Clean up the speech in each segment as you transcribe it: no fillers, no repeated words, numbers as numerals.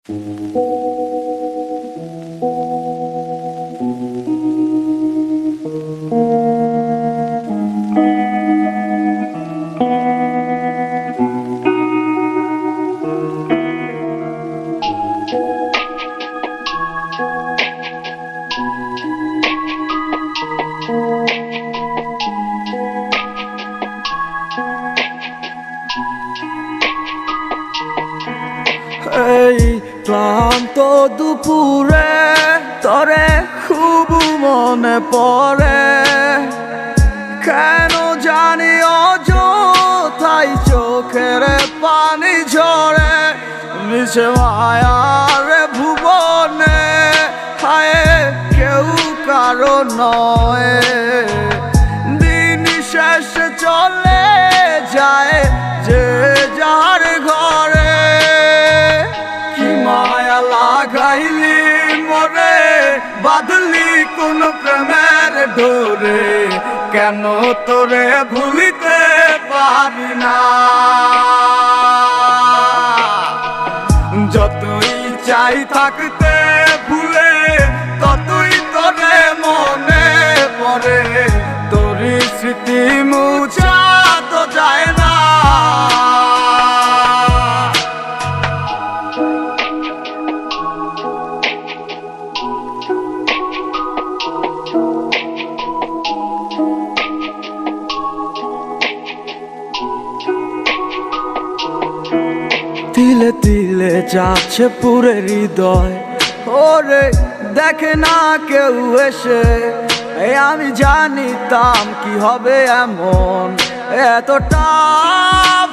এই ক্লান্ত দুপুরে তরে খুব মনে পড়ে, কেন জানি অযথাই চোখের পানি ঝরে। মিছে মায়ার ভুবনে হায় কেউ কারো নয়, দিন শেষে চলে যায় যে যার ঘরে। কি মায়া লাগাইলি মরে, বাঁধলি কোন প্রেমের ডোরে, কেন তোরে ভুলিতে পারি না। যতই চাই থাকতে ভুলে, ততই তোরে মনে পড়ে, তোরই স্মৃতি মুছা তো যায় না। তিলে তিলে যাচ্ছে পুরে হৃদয়, ওরে দেখে না কেউ এসে। আমি জানিতাম কি হবে এমন, এতটা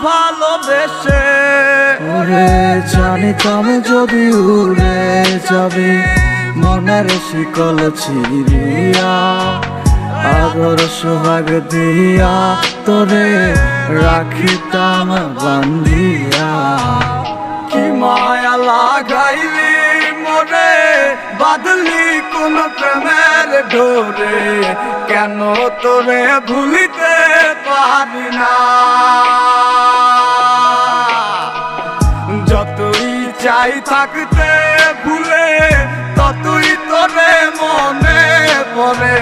ভালোবেসে। ওরে জানিতাম যদি উড়ে যাবে মনের শিকল ছিড়িয়া, আদর সোহাগ দিয়া তোরে রাখিতাম বান্ধিয়া। কি মায়া লাগাইলি মরে, বাঁধলি কোন প্রেমের ডোরে, কেন তোরে ভুলিতে পারি না। যতই চাই থাকতে ভুলে, ততই তোরে মনে পড়ে,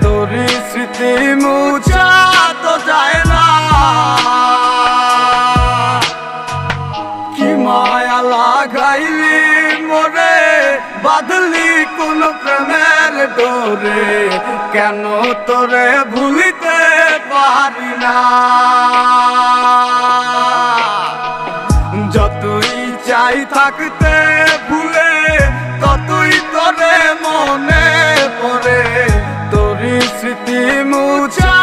তোরই স্মৃতি মুছা তো যায় না। কি মায়া লাগাইলি মরে, বাঁধলি কোন প্রেমের ডোরে, কেন তোরে ভুলিতে পারি না। যতই চাই থাকতে ভুলে, ততই তোরে মনে পড়ে, তোরই স্মৃতি মুছা